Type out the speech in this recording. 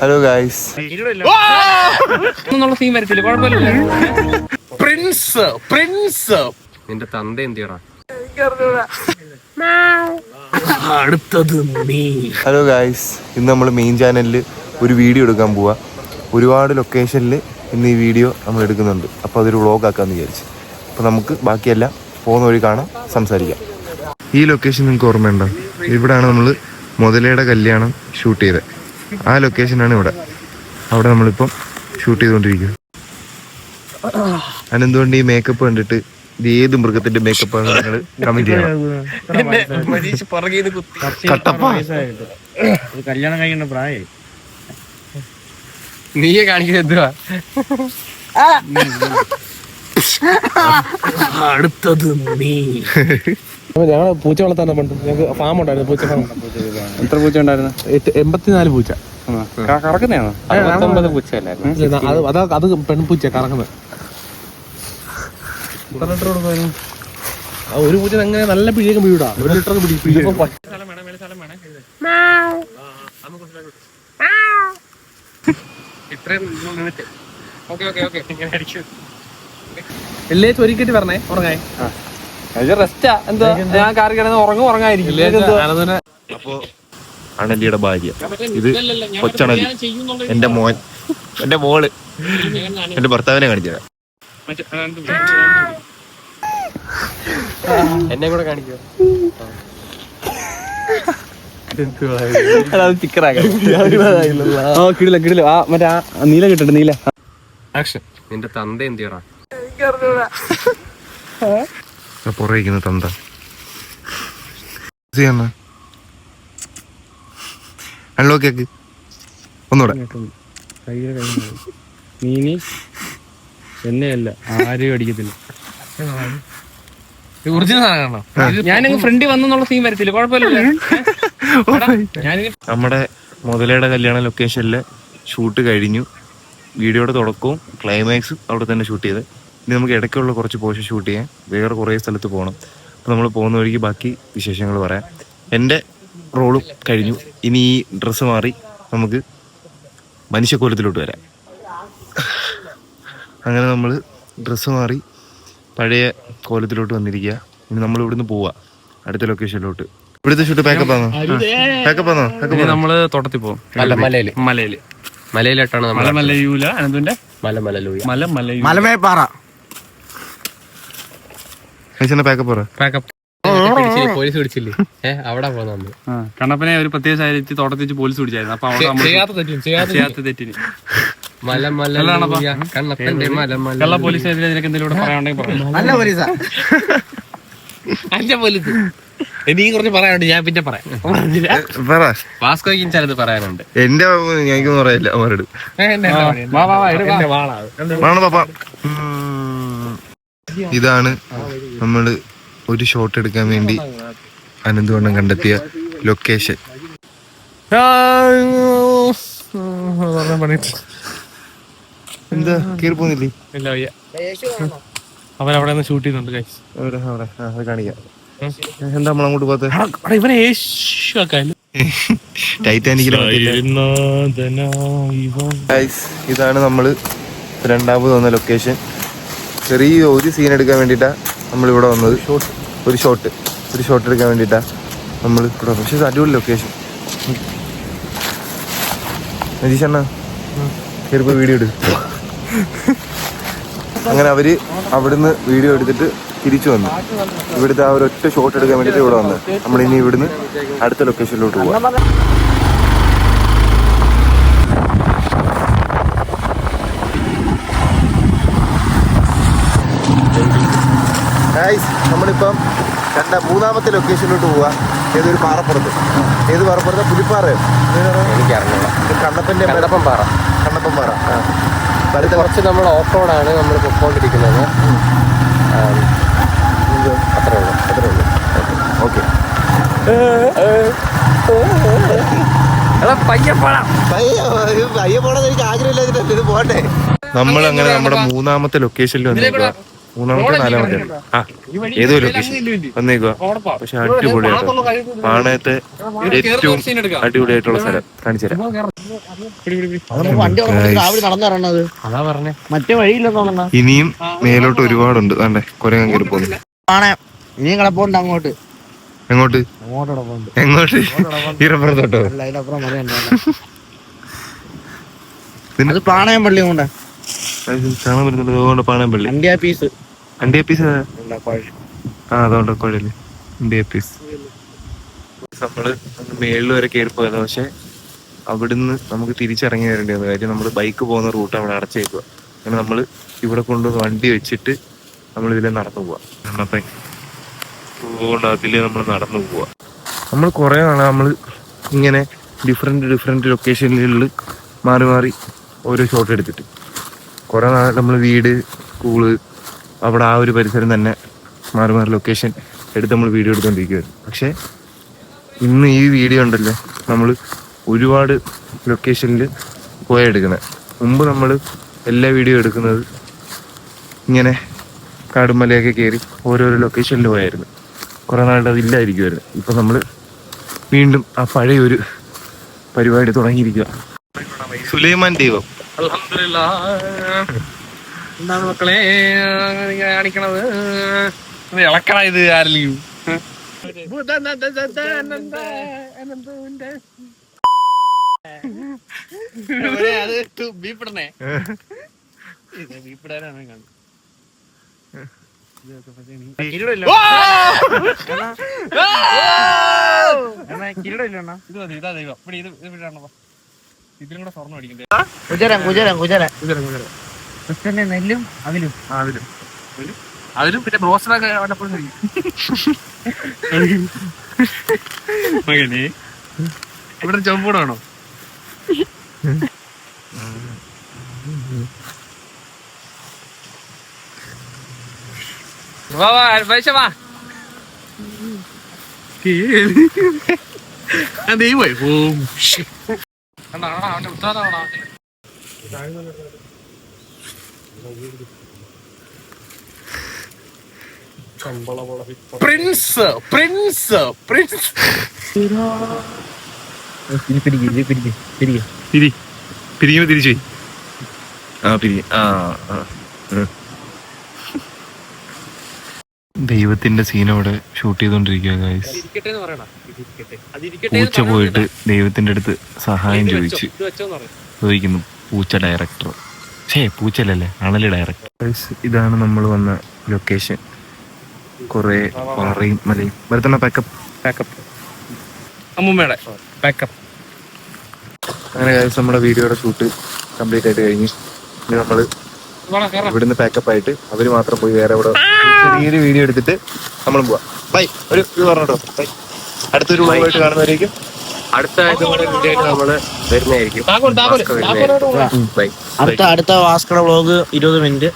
Hello guys, scene വരത്തില്ല, കുഴപ്പമില്ല. Prince Prince നിന്റെ തന്ത എന്തിയടാ? അടുത്തത് നീ. ഹലോ ഗൈസ്, ഇന്ന് നമ്മൾ മെയിൻ ചാനലിൽ ഒരു വീഡിയോ എടുക്കാൻ പോവാ. ഒരുപാട് ലൊക്കേഷനിൽ ഇന്ന് ഈ വീഡിയോ നമ്മൾ എടുക്കുന്നുണ്ട്. അപ്പോൾ അതൊരു വ്ളോഗ് ആക്കാമെന്ന് വിചാരിച്ചു. അപ്പോൾ നമുക്ക് ബാക്കിയെല്ലാം പോകുന്ന വഴി കാണാം, സംസാരിക്കാം. ഈ ലൊക്കേഷൻ നിങ്ങൾക്ക് ഓർമ്മയുണ്ടോ? ഇവിടെയാണ് നമ്മൾ മുതലയുടെ കല്യാണം ഷൂട്ട് ചെയ്തത്. ആ ലൊക്കേഷനാണ് ഇവിടെ. അവിടെ നമ്മളിപ്പം ഷൂട്ട് ചെയ്തുകൊണ്ടിരിക്കുക. അതിനെന്തുകൊണ്ട് ഈ മേക്കപ്പ് കണ്ടിട്ട് ഇത് ഏത് മൃഗത്തിന്റെ മേക്കപ്പാണ് നിങ്ങൾ കമന്റ് ചെയ്യണം. കല്യാണം കഴിക്കേണ്ട പ്രായം നീയെ കാണിക്കുന്നത് എന്തുവാ? അടുത്തത് നീ. ഞങ്ങള് പൂച്ച വളർത്താൻ പണ്ട് ഞങ്ങൾക്ക് ഫാം ഉണ്ടായിരുന്നു. പൂച്ച ഫാം. എത്ര പൂച്ച ഉണ്ടായിരുന്നു? 84 പൂച്ച. കറക്കുന്നതാണോ? 69 പൂച്ച അല്ലായിരുന്നു. അത് പെൺപൂച്ച കറക്കുന്നത്. ഒരു പൂച്ച അങ്ങനെ നല്ല പിഴിയൊക്കെ പിഴിടാ. 1 ലിറ്റർ പിഴിയുമ്പോ എല്ലേ ചൊരിക്കട്ടി പറഞ്ഞേ ഉറങ്ങായി. റെസ്റ്റാ എന്താ? ഞാൻ കാറി കിടന്ന് ഉറങ്ങായിരിക്കും. അപ്പോ അണലിയുടെ ഭാര്യ, ഇത് കൊച്ചണലി, എന്റെ മോൻ, എന്റെ മോള്, എന്റെ ഭർത്താവിനെ കാണിച്ചത്. എന്നെ കൂടെ കാണിക്കോ? കിടില കിടില. ആ മറ്റേ ആ നീല കിട്ടട്ടെ, നീല. ആക്ഷൻ. നിന്റെ തന്ത എന്തിയടാ? പുറകിക്കുന്ന തന്ത അൺലോക്ക് ആക്ക് ഒന്നൂടെ. നീനി എന്നെയല്ല ആരെയും അടിക്കത്തില്ല. ഒറിജിനൽ സാധനം. ഞാനങ്ങ് ഫ്രണ്ടിൽ വന്നുള്ള സീൻ വരത്തില്ല, കുഴപ്പമില്ല. നമ്മുടെ മുതലയുടെ കല്യാണ ലൊക്കേഷനിലെ ഷൂട്ട് കഴിഞ്ഞു. വീഡിയോയുടെ തുടക്കവും ക്ലൈമാക്സും അവിടെ തന്നെ ഷൂട്ട് ചെയ്ത്. ഇനി നമുക്ക് ഇടയ്ക്കുള്ള കുറച്ച് പോർഷൻ ഷൂട്ട് ചെയ്യാൻ വേറെ കുറേ സ്ഥലത്ത് പോകണം. അപ്പോൾ നമ്മൾ പോകുന്ന വഴിക്ക് ബാക്കി വിശേഷങ്ങൾ പറയാം. എൻ്റെ റോളും കഴിഞ്ഞു. ഇനി ഈ ഡ്രസ്സ് മാറി നമുക്ക് മനുഷ്യക്കോലത്തിലോട്ട് വരാം. അങ്ങനെ നമ്മൾ ഡ്രസ്സ് മാറി പഴയ കോലത്തിലോട്ട് വന്നിരിക്കുക. ഇനി നമ്മൾ ഇവിടുന്ന് പോവാ അടുത്ത ലൊക്കേഷനിലോട്ട്. ഇവിടുത്തെ ഷൂട്ട് പാക്കപ്പ് ആണോ? പാക്കപ്പ് ആണോ? നമ്മള് തോട്ടത്തിൽ പോകും. മലയിലോട്ടാണ് മലമലയൂല അനന്തുന്റെ മലമേപ്പാറ. പാക്കപ്പ് പറ. പോലീസ് പിടിച്ചില്ലേ? അവിടെ പോകുന്ന കണ്ണപ്പനെ ഒരു പ്രത്യേക സാഹചര്യത്തിൽ തോട്ടത്തിൽ വെച്ച് പോലീസ് പിടിച്ചായിരുന്നു. അപ്പൊ അവിടെ ചെയ്യാത്ത തെറ്റിന് കള്ള പോലീസിനെതിരെ നിനക്ക് എന്തെങ്കിലും പറയാനുണ്ടെങ്കിൽ പറയാം. നല്ല പോലീസാ. അല്ല പോലീസ് എനിക്ക് കുറച്ച് പറയാനുണ്ട്, ഞാൻ പിന്നെ പറയാം. വാസ്കോയ്ക്കും ചിലത് പറയാനുണ്ട്. എന്റെ എനിക്കൊന്നും പറയില്ല അവരോട്. ഇതാണ് നമ്മള് ഒരു ഷോട്ട് എടുക്കാൻ വേണ്ടി അനന്തവണ്ണം കണ്ടെത്തിയ ലൊക്കേഷൻ. എന്താ കേറി പോന്നില്ലേ? അവരവിടെ നിന്ന് ഷൂട്ട് ചെയ്യുന്നുണ്ട്. കാണിക്കാം. എന്താ നമ്മളങ്ങോട്ട് പോകാത്ത? ഇവനെ ടൈറ്റാനിക്കിലെ ഇതാണ് നമ്മള് രണ്ടാമത് വന്ന ലൊക്കേഷൻ. ചെറിയ ഒരു സീൻ എടുക്കാൻ വേണ്ടിയിട്ടാ നമ്മളിവിടെ വന്നത്. ഒരു ഷോട്ട് എടുക്കാൻ വേണ്ടിയിട്ടാ നമ്മൾ ഇവിടെ വന്നത്. പക്ഷെ അടിപൊളി ലൊക്കേഷൻ. നജീഷണ്ണ കയറിപ്പോ വീഡിയോ എടുക്കും. അങ്ങനെ അവര് അവിടുന്ന് വീഡിയോ എടുത്തിട്ട് തിരിച്ചു വന്നു. ഇവിടുത്തെ ആ ഒരൊറ്റ ഷോട്ട് എടുക്കാൻ വേണ്ടിയിട്ട് ഇവിടെ വന്നത്. നമ്മളിനി ഇവിടുന്ന് അടുത്ത ലൊക്കേഷനിലോട്ട് പോവാം. നമ്മളിപ്പം മൂന്നാമത്തെ ലൊക്കേഷനിലോട്ട് പോവാ. ഏതൊരു പാറപ്പുറത്ത്. ഏത് പാറപ്പുറത്ത്? പുലിപ്പാറയോ? എനിക്കറിഞ്ഞൂടാ. കണ്ണപ്പൻ പാറ. കുറച്ച് നമ്മൾ ഓഫ് റോഡാണ് നമ്മൾ പൊക്കോണ്ടിരിക്കുന്നത്. അത്രേ ഉള്ളൂ. ഓക്കെ. പയ്യെ പോണെന്ന് എനിക്ക് ആഗ്രഹമില്ല. ഇത് പോട്ടെ. നമ്മളങ്ങനെ നമ്മുടെ മൂന്നാമത്തെ ലൊക്കേഷനിൽ വന്നിരിക്കുക. മൂന്നാമത്തെ നാലാമത്തെ ആ ഏതോ ലൊക്കേഷൻ വന്നേക്കുക. പക്ഷെ അടിപൊളിയാട്ടോ, പാണയത്തെ ഏറ്റവും അടിപൊളിയായിട്ടുള്ള സ്ഥലം കാണിച്ചു തരാം. അതാ പറഞ്ഞേ. മറ്റേ വഴിയില്ലെന്നോളാ. ഇനിയും മേലോട്ട് ഒരുപാടുണ്ട്. വേണ്ടേ കുരങ്ങൻ കയറി പോകുന്നു. ഇനിയും കിടപ്പുണ്ട് അങ്ങോട്ട്. എങ്ങോട്ട് എങ്ങോട്ട്? ഇറപ്പുറത്തോട്ടോ? അത് പാണയം പള്ളി കൊണ്ട് കാണാൻ പറ്റുന്നുണ്ട്. അതുകൊണ്ട് പാണയം പള്ളി ഇന്ത്യ പീസ്. അണ്ടിയ പീസ്. ആ അതുകൊണ്ട് കുഴല് ഇന്ത്യ പീസ്. നമ്മള് മേളിൽ വരെ കയറി പോയത്. പക്ഷെ അവിടുന്ന് നമുക്ക് തിരിച്ചിറങ്ങി വരേണ്ടി വന്നു. കാര്യം നമ്മൾ ബൈക്ക് പോകുന്ന റൂട്ട് അവിടെ അടച്ചേക്കുക. അങ്ങനെ നമ്മൾ ഇവിടെ കൊണ്ടുവന്ന് വണ്ടി വെച്ചിട്ട് നമ്മൾ ഇതിലെ നടന്നു പോവാം. അതുകൊണ്ട് അതില് നമ്മൾ നടന്നു പോവാ. നമ്മൾ കുറേ നാളെ നമ്മൾ ഇങ്ങനെ ഡിഫറെന്റ് ലൊക്കേഷനുകളിൽ മാറി മാറി ഓരോ ഷോട്ട് എടുത്തിട്ട് കുറേ നാൾ നമ്മൾ വീട്, സ്കൂള്, അവിടെ ആ ഒരു പരിസരം തന്നെ മാറി മാറി ലൊക്കേഷൻ എടുത്ത് നമ്മൾ വീഡിയോ എടുത്തുകൊണ്ടിരിക്കുകയായിരുന്നു. പക്ഷേ ഇന്ന് ഈ വീഡിയോ ഉണ്ടല്ലോ, നമ്മൾ ഒരുപാട് ലൊക്കേഷനിൽ പോയെടുക്കുന്നത്. മുമ്പ് നമ്മൾ എല്ലാ വീഡിയോ എടുക്കുന്നത് ഇങ്ങനെ കാടുമലയൊക്കെ കയറി ഓരോരോ ലൊക്കേഷനിൽ പോയായിരുന്നു. കുറേ നാളുടെ അതില്ലായിരിക്കുമായിരുന്നു. ഇപ്പം നമ്മൾ വീണ്ടും ആ പഴയൊരു പരിപാടി തുടങ്ങിയിരിക്കുക. സുലൈമാൻ ദൈവം. എന്താണ് മക്കളെ കാണിക്കണത്? ഇളക്കണ ഇത് ആരെങ്കിലും അത് ബീപ്പിടണേ. ബീപ്പിടാനാണ് കാണുന്നത്. ഇതാ ദൈവം. ഇതിലും കൂടെ സ്വർണ്ണം അടിക്കണ്ടേ? നെല്ലും അതിലും അതിലും പിന്നെ ബ്രോസ്റ്ററൊക്കെ വല്ലപ്പോഴും കഴിക്കും. മകനെ ഇവിടെ ചുവപ്പൂടാണോ? ദൈവമായി പോവും. അവന്റെ ഉത്താതാണോ? പ്രിൻസ് പ്രിൻസ് പ്രിൻസ് പിരിക്കുമ്പോ തിരിച്ചു ദൈവത്തിന്റെ സീനോടെ ഷൂട്ട് ചെയ്തോണ്ടിരിക്കുക ഗൈസ്. പൂച്ച പോയിട്ട് ദൈവത്തിന്റെ അടുത്ത് സഹായം ചോദിക്കുന്നു. പൂച്ച ഡയറക്ടർ, പൂച്ചല്ലേ അണലി ഡയറക്ടർ. ഇതാണ് നമ്മൾ വന്ന ലൊക്കേഷൻ. കുറെ പാറയും മലയും വരുത്തണ പാക്കപ്പ് അമ്മൂമ്മയുടെ പാക്കപ്പ്. അങ്ങനെ ഗൈസ് നമ്മുടെ വീഡിയോയുടെ ഷൂട്ട് കംപ്ലീറ്റ് ആയിട്ട് കഴിഞ്ഞു. ഇനി നമ്മള് ഇവിടുന്ന് പാക്കപ്പ് ആയിട്ട് അവര് മാത്രം പോയി വേറെ ഇവിടെ ചെറിയൊരു വീഡിയോ എടുത്തിട്ട് നമ്മളും പോവാം. ബൈ. ഒരു ഇത് പറഞ്ഞോ. ബൈ. അടുത്തൊരു വ്ലോഗ് ആയിട്ട് കാണുന്നതായിരിക്കും. അടുത്ത വീഡിയോ ആയിട്ട് നമ്മള് വരുന്നതായിരിക്കും. ബൈ. അടുത്ത വാസ്കട വ്ലോഗ് 20 മിനിറ്റ്.